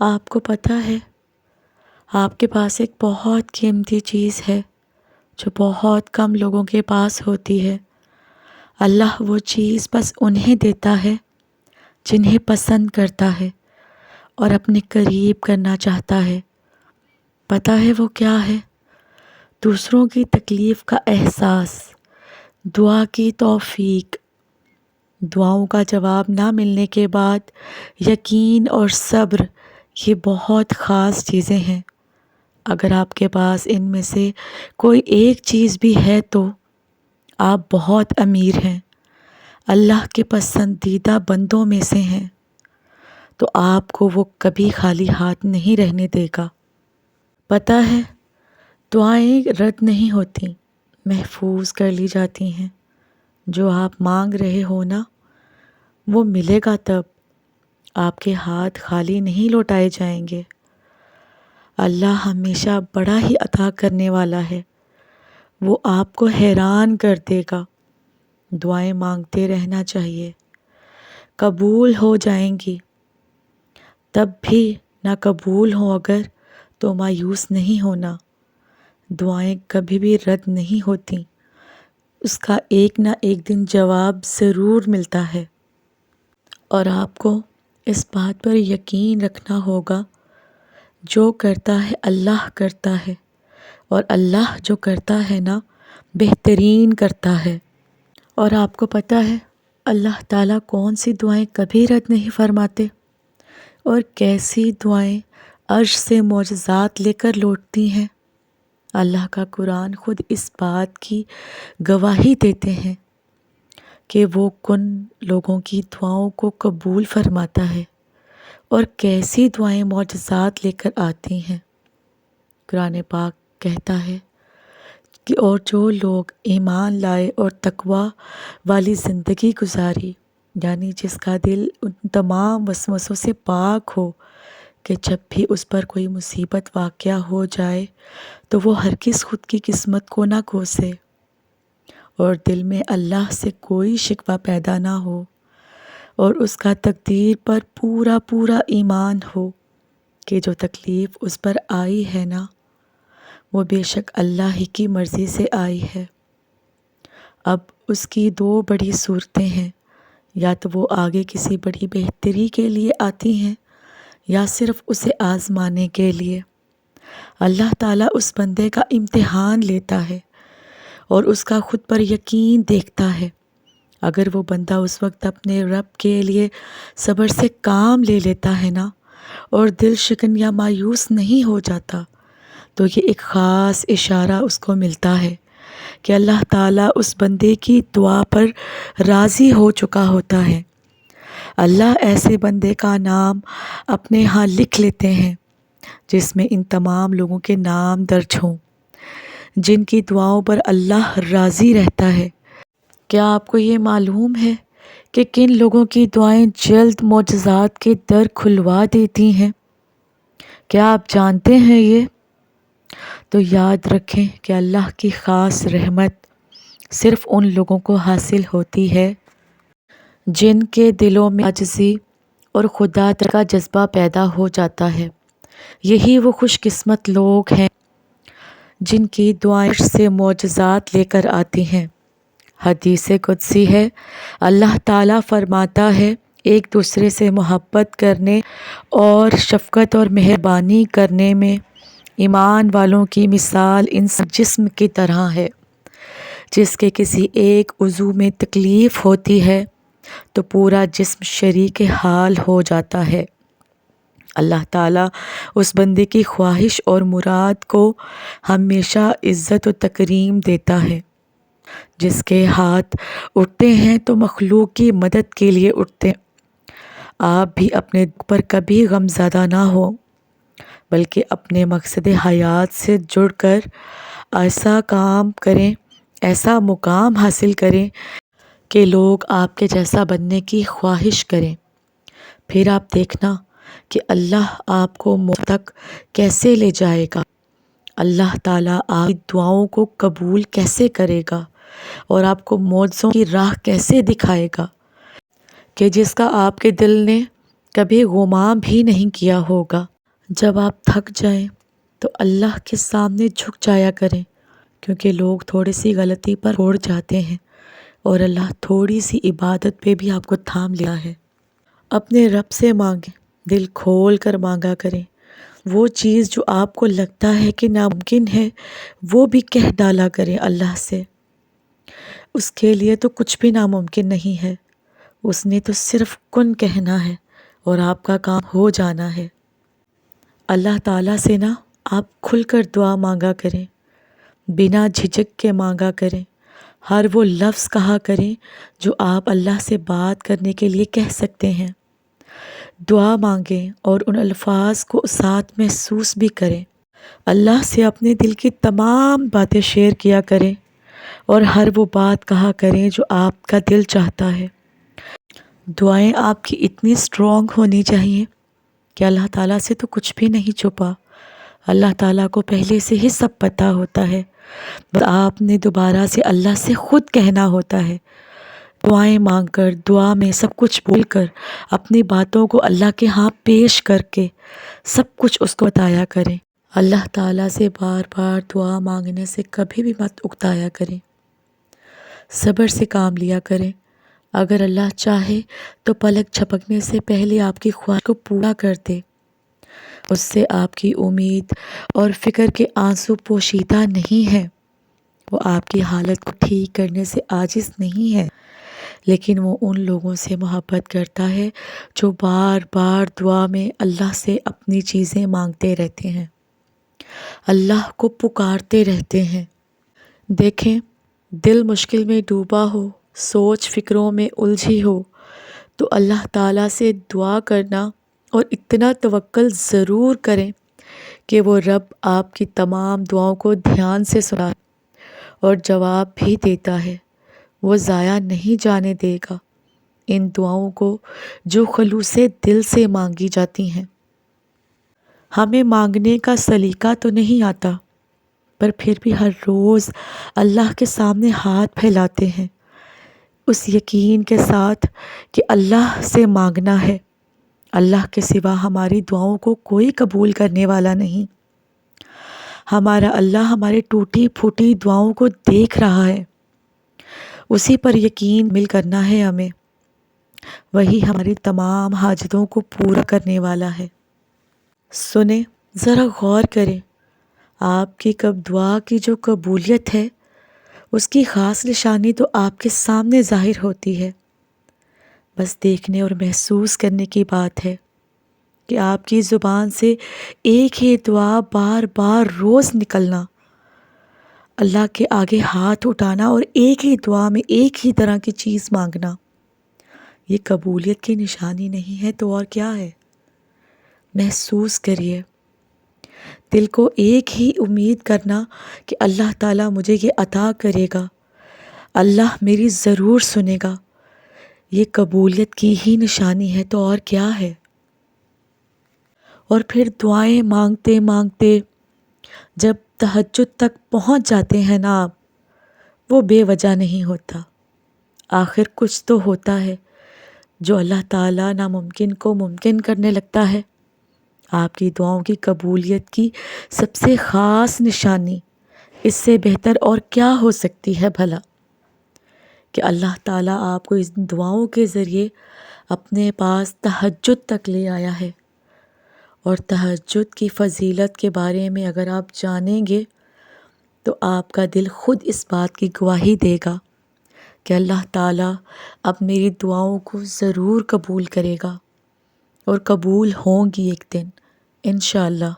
آپ کو پتہ ہے آپ کے پاس ایک بہت قیمتی چیز ہے جو بہت کم لوگوں کے پاس ہوتی ہے۔ اللہ وہ چیز بس انہیں دیتا ہے جنہیں پسند کرتا ہے اور اپنے قریب کرنا چاہتا ہے۔ پتہ ہے وہ کیا ہے؟ دوسروں کی تکلیف کا احساس، دعا کی توفیق، دعاؤں کا جواب نہ ملنے کے بعد یقین اور صبر، یہ بہت خاص چیزیں ہیں۔ اگر آپ کے پاس ان میں سے کوئی ایک چیز بھی ہے تو آپ بہت امیر ہیں، اللہ کے پسندیدہ بندوں میں سے ہیں، تو آپ کو وہ کبھی خالی ہاتھ نہیں رہنے دے گا۔ پتہ ہے دعائیں رد نہیں ہوتی، محفوظ کر لی جاتی ہیں۔ جو آپ مانگ رہے ہو نا، وہ ملے گا تب، آپ کے ہاتھ خالی نہیں لوٹائے جائیں گے۔ اللہ ہمیشہ بڑا ہی عطا کرنے والا ہے، وہ آپ کو حیران کر دے گا۔ دعائیں مانگتے رہنا چاہیے، قبول ہو جائیں گی۔ تب بھی نہ قبول ہو اگر تو مایوس نہیں ہونا، دعائیں کبھی بھی رد نہیں ہوتی، اس کا ایک نہ ایک دن جواب ضرور ملتا ہے۔ اور آپ کو اس بات پر یقین رکھنا ہوگا، جو کرتا ہے اللہ کرتا ہے، اور اللہ جو کرتا ہے نا بہترین کرتا ہے۔ اور آپ کو پتہ ہے اللہ تعالیٰ کون سی دعائیں کبھی رد نہیں فرماتے، اور کیسی دعائیں عرش سے معجزات لے کر لوٹتی ہیں۔ اللہ کا قرآن خود اس بات کی گواہی دیتے ہیں کہ وہ کن لوگوں کی دعاؤں کو قبول فرماتا ہے، اور کیسی دعائیں معجزات لے کر آتی ہیں۔ قرآن پاک کہتا ہے کہ اور جو لوگ ایمان لائے اور تقوی والی زندگی گزاری، یعنی جس کا دل ان تمام وسوسوں سے پاک ہو کہ جب بھی اس پر کوئی مصیبت واقع ہو جائے تو وہ ہرگز خود کی قسمت کو نہ کوسے، اور دل میں اللہ سے کوئی شکوہ پیدا نہ ہو، اور اس کا تقدیر پر پورا پورا ایمان ہو کہ جو تکلیف اس پر آئی ہے نا، وہ بے شک اللہ ہی کی مرضی سے آئی ہے۔ اب اس کی دو بڑی صورتیں ہیں، یا تو وہ آگے کسی بڑی بہتری کے لیے آتی ہیں، یا صرف اسے آزمانے کے لیے۔ اللہ تعالیٰ اس بندے کا امتحان لیتا ہے اور اس کا خود پر یقین دیکھتا ہے۔ اگر وہ بندہ اس وقت اپنے رب کے لیے صبر سے کام لے لیتا ہے نا، اور دل شکن یا مایوس نہیں ہو جاتا، تو یہ ایک خاص اشارہ اس کو ملتا ہے کہ اللہ تعالیٰ اس بندے کی دعا پر راضی ہو چکا ہوتا ہے۔ اللہ ایسے بندے کا نام اپنے ہاں لکھ لیتے ہیں جس میں ان تمام لوگوں کے نام درج ہوں جن کی دعاؤں پر اللہ راضی رہتا ہے۔ کیا آپ کو یہ معلوم ہے کہ کن لوگوں کی دعائیں جلد معجزات کے در کھلوا دیتی ہیں؟ کیا آپ جانتے ہیں یہ؟ تو یاد رکھیں کہ اللہ کی خاص رحمت صرف ان لوگوں کو حاصل ہوتی ہے جن کے دلوں میں عاجزی اور خدا کا جذبہ پیدا ہو جاتا ہے۔ یہی وہ خوش قسمت لوگ ہیں جن کی دعائیں سے معجزات لے کر آتی ہیں۔ حدیث قدسی ہے، اللہ تعالیٰ فرماتا ہے، ایک دوسرے سے محبت کرنے اور شفقت اور مہربانی کرنے میں ایمان والوں کی مثال انسان جسم کی طرح ہے، جس کے کسی ایک عضو میں تکلیف ہوتی ہے تو پورا جسم شریک حال ہو جاتا ہے۔ اللہ تعالیٰ اس بندے کی خواہش اور مراد کو ہمیشہ عزت و تکریم دیتا ہے۔ جس کے ہاتھ اٹھتے ہیں تو مخلوق کی مدد کے لیے اٹھتے ہیں۔ آپ بھی اپنے دکھ پر کبھی غم زدہ نہ ہو، بلکہ اپنے مقصد حیات سے جڑ کر ایسا کام کریں، ایسا مقام حاصل کریں کہ لوگ آپ کے جیسا بننے کی خواہش کریں۔ پھر آپ دیکھنا کہ اللہ آپ کو موت تک کیسے لے جائے گا۔ اللہ تعالیٰ آپ کی دعاؤں کو قبول کیسے کرے گا اور آپ کو معجزوں کی راہ کیسے دکھائے گا کہ جس کا آپ کے دل نے کبھی غمام بھی نہیں کیا ہوگا۔ جب آپ تھک جائیں تو اللہ کے سامنے جھک جایا کریں، کیونکہ لوگ تھوڑی سی غلطی پر چھوڑ جاتے ہیں اور اللہ تھوڑی سی عبادت پہ بھی آپ کو تھام لیا ہے۔ اپنے رب سے مانگیں، دل کھول کر مانگا کریں۔ وہ چیز جو آپ کو لگتا ہے کہ ناممکن ہے، وہ بھی کہہ ڈالا کریں اللہ سے۔ اس کے لیے تو کچھ بھی ناممکن نہیں ہے، اس نے تو صرف کن کہنا ہے اور آپ کا کام ہو جانا ہے۔ اللہ تعالیٰ سے نا آپ کھل کر دعا مانگا کریں، بنا جھجک کے مانگا کریں۔ ہر وہ لفظ کہا کریں جو آپ اللہ سے بات کرنے کے لیے کہہ سکتے ہیں۔ دعا مانگیں اور ان الفاظ کو ساتھ محسوس بھی کریں۔ اللہ سے اپنے دل کی تمام باتیں شیئر کیا کریں اور ہر وہ بات کہا کریں جو آپ کا دل چاہتا ہے۔ دعائیں آپ کی اتنی اسٹرانگ ہونی چاہیے کہ اللہ تعالیٰ سے تو کچھ بھی نہیں چھپا، اللہ تعالیٰ کو پہلے سے ہی سب پتہ ہوتا ہے، بس آپ نے دوبارہ سے اللہ سے خود کہنا ہوتا ہے۔ دعائیں مانگ کر، دعا میں سب کچھ بول کر، اپنی باتوں کو اللہ کے ہاں پیش کر کے سب کچھ اس کو بتایا کریں۔ اللہ تعالیٰ سے بار بار دعا مانگنے سے کبھی بھی مت اکتایا کریں، صبر سے کام لیا کریں۔ اگر اللہ چاہے تو پلک جھپکنے سے پہلے آپ کی خواہش کو پورا کر دے۔ اس سے آپ کی امید اور فکر کے آنسو پوشیدہ نہیں ہے۔ وہ آپ کی حالت کو ٹھیک کرنے سے عاجز نہیں ہے، لیکن وہ ان لوگوں سے محبت کرتا ہے جو بار بار دعا میں اللہ سے اپنی چیزیں مانگتے رہتے ہیں، اللہ کو پکارتے رہتے ہیں۔ دیکھیں، دل مشکل میں ڈوبا ہو، سوچ فکروں میں الجھی ہو، تو اللہ تعالیٰ سے دعا کرنا اور اتنا توکل ضرور کریں کہ وہ رب آپ کی تمام دعاؤں کو دھیان سے سنا اور جواب بھی دیتا ہے۔ وہ ضائع نہیں جانے دے گا ان دعاؤں کو جو خلوص دل سے مانگی جاتی ہیں۔ ہمیں مانگنے کا سلیقہ تو نہیں آتا، پر پھر بھی ہر روز اللہ کے سامنے ہاتھ پھیلاتے ہیں، اس یقین کے ساتھ کہ اللہ سے مانگنا ہے۔ اللہ کے سوا ہماری دعاؤں کو کوئی قبول کرنے والا نہیں۔ ہمارا اللہ ہماری ٹوٹی پھوٹی دعاؤں کو دیکھ رہا ہے، اسی پر یقین مل کرنا ہے ہمیں۔ وہی ہماری تمام حاجتوں کو پورا کرنے والا ہے۔ سنیں، ذرا غور کریں، آپ کی دعا کی جو قبولیت ہے اس کی خاص نشانی تو آپ کے سامنے ظاہر ہوتی ہے، بس دیکھنے اور محسوس کرنے کی بات ہے کہ آپ کی زبان سے ایک ہی دعا بار بار روز نکلنا، اللہ کے آگے ہاتھ اٹھانا اور ایک ہی دعا میں ایک ہی طرح کی چیز مانگنا، یہ قبولیت کی نشانی نہیں ہے تو اور کیا ہے؟ محسوس کریے، دل کو ایک ہی امید کرنا کہ اللہ تعالیٰ مجھے یہ عطا کرے گا، اللہ میری ضرور سنے گا، یہ قبولیت کی ہی نشانی ہے تو اور کیا ہے؟ اور پھر دعائیں مانگتے مانگتے جب تہجد تک پہنچ جاتے ہیں نا آپ، وہ بے وجہ نہیں ہوتا، آخر کچھ تو ہوتا ہے جو اللہ تعالیٰ ناممکن کو ممکن کرنے لگتا ہے۔ آپ کی دعاؤں کی قبولیت کی سب سے خاص نشانی اس سے بہتر اور کیا ہو سکتی ہے بھلا، کہ اللہ تعالیٰ آپ کو اس دعاؤں کے ذریعے اپنے پاس تہجد تک لے آیا ہے۔ اور تہجد کی فضیلت کے بارے میں اگر آپ جانیں گے تو آپ کا دل خود اس بات کی گواہی دے گا کہ اللہ تعالیٰ اب میری دعاؤں کو ضرور قبول کرے گا، اور قبول ہوں گی ایک دن انشاءاللہ۔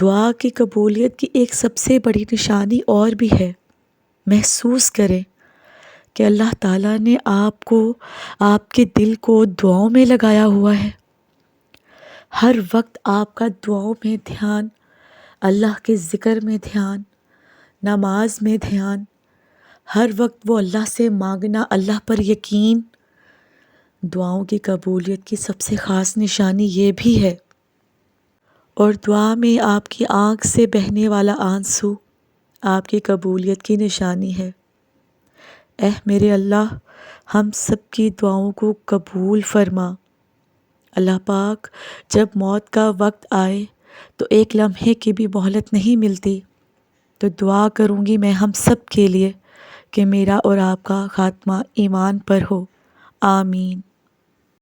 دعا کی قبولیت کی ایک سب سے بڑی نشانی اور بھی ہے۔ محسوس کریں کہ اللہ تعالیٰ نے آپ کو، آپ کے دل کو دعاؤں میں لگایا ہوا ہے۔ ہر وقت آپ کا دعاؤں میں دھیان، اللہ کے ذکر میں دھیان، نماز میں دھیان، ہر وقت وہ اللہ سے مانگنا، اللہ پر یقین۔ دعاؤں کی قبولیت کی سب سے خاص نشانی یہ بھی ہے۔ اور دعا میں آپ کی آنکھ سے بہنے والا آنسو آپ کی قبولیت کی نشانی ہے۔ اے میرے اللہ، ہم سب کی دعاؤں کو قبول فرما، اللہ پاک جب موت کا وقت آئے تو ایک لمحے کی بھی مہلت نہیں ملتی، تو دعا کروں گی میں ہم سب کے لیے کہ میرا اور آپ کا خاتمہ ایمان پر ہو، آمین۔